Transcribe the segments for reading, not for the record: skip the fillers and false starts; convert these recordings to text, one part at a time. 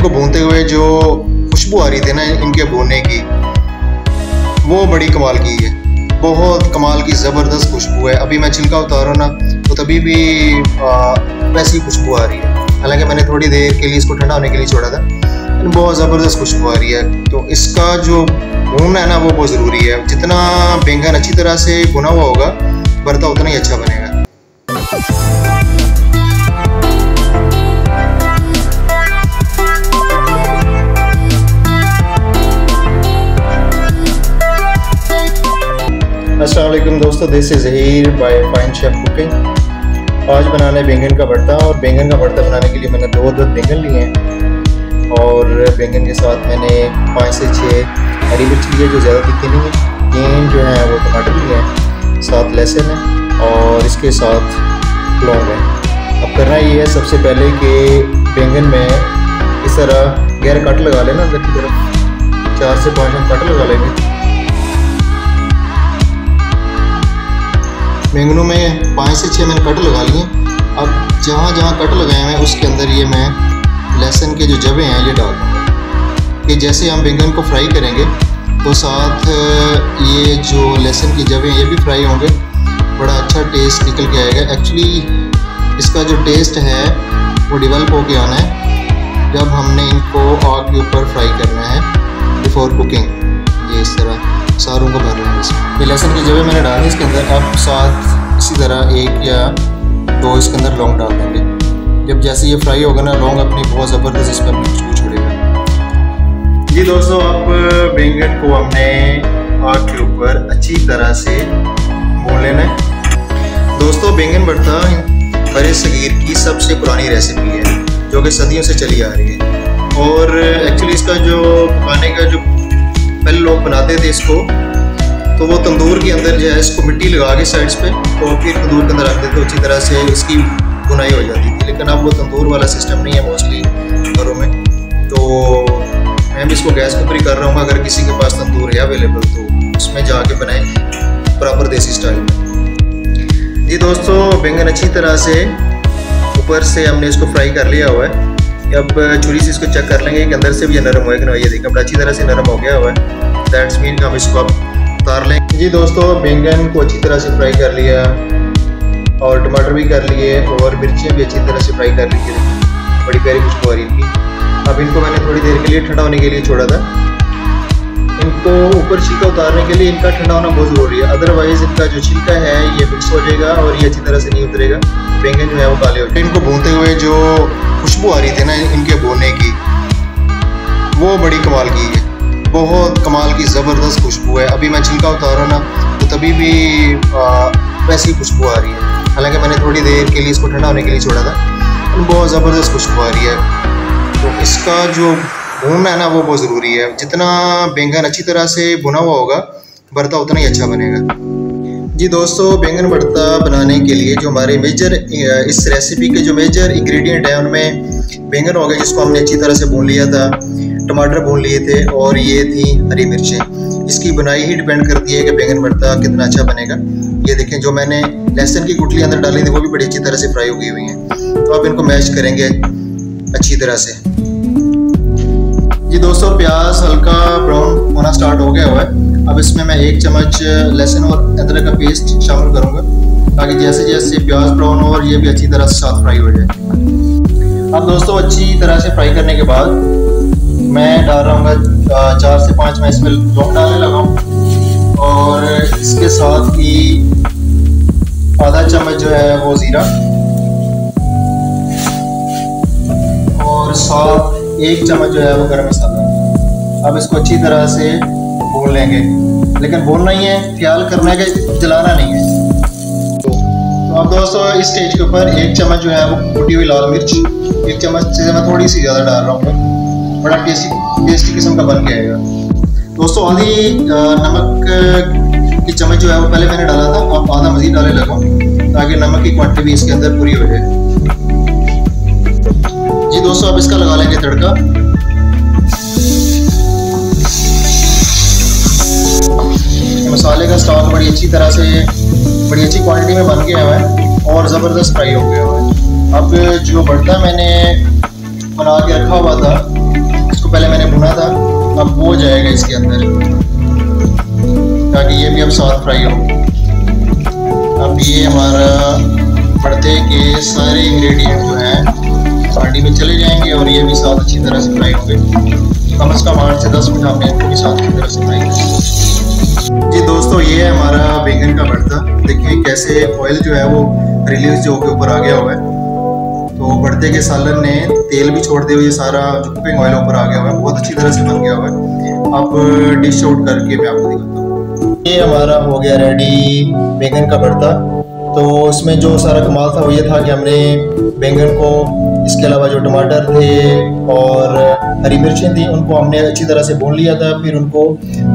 इनको भूनते हुए जो खुशबू आ रही थी ना इनके भूनने की, वो बड़ी कमाल की है। बहुत कमाल की ज़बरदस्त खुशबू है। अभी मैं छिलका उतारूँ ना तो तभी भी वैसी खुशबू आ रही है। हालांकि मैंने थोड़ी देर के लिए इसको ठंडा होने के लिए छोड़ा था, लेकिन बहुत ज़बरदस्त खुशबू आ रही है। तो इसका जो भूनना है ना वो बहुत ज़रूरी है। जितना बैंगन अच्छी तरह से भुना हुआ होगा भरता उतना ही अच्छा बनेगा। अस्सलाम वालेकुम दोस्तों, this is Zaheer by fine chef cooking. आज बनाना है बैंगन का भरता, और बैंगन का भरता बनाने के लिए मैंने 2 बैंगन लिए हैं और बैंगन के साथ मैंने 5 से 6 हरी मिर्च ली है जो ज़्यादा तीखी नहीं है। 3 जो है वो टमाटर लिए हैं, 7 लहसुन है और इसके साथ लौंग है। अब करना ये है सबसे पहले कि बैंगन में इस तरह गहरा कट लगा लेना, अंदर की तरफ 4 से 5 हम कट लगा लेंगे। बैंगनों में 5 से 6 मैंने कट लगा लिए। अब जहाँ जहाँ कट लगाए हैं उसके अंदर ये मैं लहसुन के जो जवे हैं ये डाल दूँगा कि जैसे हम बैंगन को फ्राई करेंगे तो साथ ये जो लहसुन के जवे हैं ये भी फ्राई होंगे, बड़ा अच्छा टेस्ट निकल के आएगा। एक्चुअली इसका जो टेस्ट है वो डेवलप होके आना है जब हमने इनको आग के ऊपर फ्राई करना है बिफोर कुकिंग। ये इस तरह सारों को भर लेंगे इसमें। ये लहसुन के जवे मैंने डाले इसके अंदर। अब साथ इसी तरह 1 या 2 इसके अंदर लौंग डाल देंगे। जब जैसे ये फ्राई होगा ना लौंग अपनी बहुत ज़बरदस्त इसमें अपनी खुशबू छोड़ेगा। जी दोस्तों, अब बैंगन को हमने आग के ऊपर अच्छी तरह से भून लेना है। दोस्तों, बैंगन भरता बड़े सगीर की सबसे पुरानी रेसिपी है जो कि सदियों से चली आ रही है। और एक्चुअली इसका जो पकाने का जो पहले लोग बनाते थे इसको, तो वो तंदूर के अंदर जो है इसको मिट्टी लगा के साइड्स पे तो फिर तंदूर के अंदर रखते थे, अच्छी तरह से इसकी बुनाई हो जाती थी। लेकिन अब वो तंदूर वाला सिस्टम नहीं है मोस्टली घरों में, तो मैं भी इसको गैस के ऊपर ही कर रहा हूँ। अगर किसी के पास तंदूर है अवेलेबल तो उसमें जाके बनाए प्रॉपर देसी स्टाइल में। जी दोस्तों, बैंगन अच्छी तरह से ऊपर से हमने इसको फ्राई कर लिया हुआ है। अब छुरी से इसको चेक कर लेंगे कि अंदर से भी ये नरम होएगा ना। ये देखिए बड़ा अच्छी तरह से नरम हो गया हुआ है। दैट्स मीन हम इसको अब उतार लेंगे। जी दोस्तों, बैंगन को अच्छी तरह से फ्राई कर लिया और टमाटर भी कर लिए और मिर्चियाँ भी अच्छी तरह से फ्राई कर ली। बड़ी प्यारी खुशबू आ रही थी। अब इनको मैंने थोड़ी देर के लिए ठंडा होने के लिए छोड़ा था। इनको ऊपर छिलका उतारने के लिए इनका ठंडा होना बहुत ज़रूरी है, अदरवाइज़ इनका जो छिलका है ये मिक्स हो जाएगा और ये अच्छी तरह से नहीं उतरेगा। बैंगन जो है वो काले हो जाएंगे। इनको भूनते हुए जो खुशबू आ रही थी ना इनके भूनने की, वो बड़ी कमाल की है। बहुत कमाल की ज़बरदस्त खुशबू है। अभी मैं छिलका उतारूँ ना तो तभी भी वैसी खुशबू आ रही है। हालांकि मैंने थोड़ी देर के लिए इसको ठंडा होने के लिए छोड़ा था, बहुत ज़बरदस्त खुशबू आ रही है। तो इसका जो भूनना है ना वो बहुत ज़रूरी है। जितना बैंगन अच्छी तरह से भुना हुआ होगा भरता उतना ही अच्छा बनेगा। जी दोस्तों, बैंगन भरता बनाने के लिए जो हमारे मेजर इस रेसिपी के जो मेजर इंग्रेडिएंट है उनमें बैंगन हो गए जिसको हमने अच्छी तरह से भून लिया था, टमाटर भून लिए थे और ये थी हरी मिर्चें। इसकी बनाई ही डिपेंड करती है कि बैंगन भरता कितना अच्छा बनेगा। ये देखें जो मैंने लहसुन की गुठली अंदर डाली थी वो भी बड़ी अच्छी तरह से फ्राई हो गई हुई हैं। तो अब इनको मैश करेंगे अच्छी तरह से। जी दोस्तों, प्याज हल्का ब्राउन होना स्टार्ट हो गया हुआ है। अब इसमें मैं 1 चम्मच लहसुन और अदरक का पेस्ट शामिल करूंगा ताकि जैसे जैसे प्याज ब्राउन हो और ये भी अच्छी तरह से साथ फ्राई हो जाए। अब दोस्तों, अच्छी तरह से फ्राई करने के बाद मैं डाल रहा हूँ 4 से 5 मैं इसमें लौंग डालने लगा हूँ और इसके साथ ही आधा चम्मच जो है वो ज़ीरा और साथ 1 चम्मच जो है वो गरम मसाला। अब इसको अच्छी तरह से भून लेंगे, लेकिन भूनना ही है, ख्याल करना है कि जलाना नहीं है। तो अब दोस्तों इस स्टेज के ऊपर 1 चम्मच जो है वो कुटी हुई लाल मिर्च, 1 चम्मच से मैं थोड़ी सी ज़्यादा डाल रहा हूँ, बड़ा टेस्टी किस्म का बन के आएगा। दोस्तों, आधी नमक की चम्मच जो है वो पहले मैंने डाला था, अब आधा मज़ीद डालने लगा ताकि नमक की क्वांटिटी भी इसके अंदर पूरी हो जाए। जी दोस्तों, अब इसका लगा लेंगे तड़का। मसाले का स्टॉक बड़ी अच्छी तरह से बड़ी अच्छी क्वांटिटी में बन गया हुआ है और ज़बरदस्त फ्राई हो गया हुआ है। अब जो भरता मैंने बना के रखा हुआ था अब वो जाएगा इसके अंदर ताकि ये भी अब साथ फ्राई हो। अब ये हमारा भरते के सारे इंग्रेडिएंट जो हैं हांडी में चले जाएंगे और ये भी साथ अच्छी तरह से फ्राई होंगे। कम से कम 8 से 10 मिनट हमने इनको भी साथ अच्छी तरह से फ्राई किया। जी दोस्तों, ये है हमारा बैंगन का भरता। देखिए कैसे ऑयल जो है वो रिलीज जो के ऊपर आ गया हुआ है। तो भरते के सालन ने तेल भी छोड़ दिया, ये सारा जो कुकिंग ऑयल ऊपर आ गया हुआ है, बहुत अच्छी तरह से बन गया हुआ है। अब डिश आउट करके मैं आपको दिखाता हूँ। ये हमारा हो गया रेडी बैंगन का भरता। तो इसमें जो सारा कमाल था वो ये था कि हमने बैंगन को, इसके अलावा जो टमाटर थे और हरी मिर्चें थी, उनको हमने अच्छी तरह से भून लिया था, फिर उनको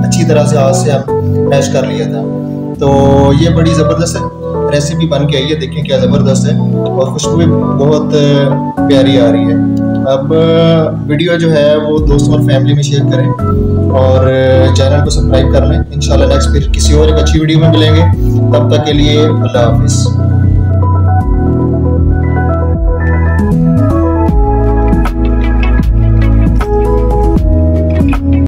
अच्छी तरह से हाथ से हम मैश कर लिया था। तो ये बड़ी ज़बरदस्त रेसिपी बन के आई है, देखें क्या ज़बरदस्त है और खुशबू भी बहुत प्यारी आ रही है। अब वीडियो जो है वो दोस्तों और फैमिली में शेयर करें और चैनल को सब्सक्राइब कर लें। इंशाल्लाह नेक्स्ट फिर किसी और एक अच्छी वीडियो में मिलेंगे। तब तक के लिए अल्लाह हाफिज़।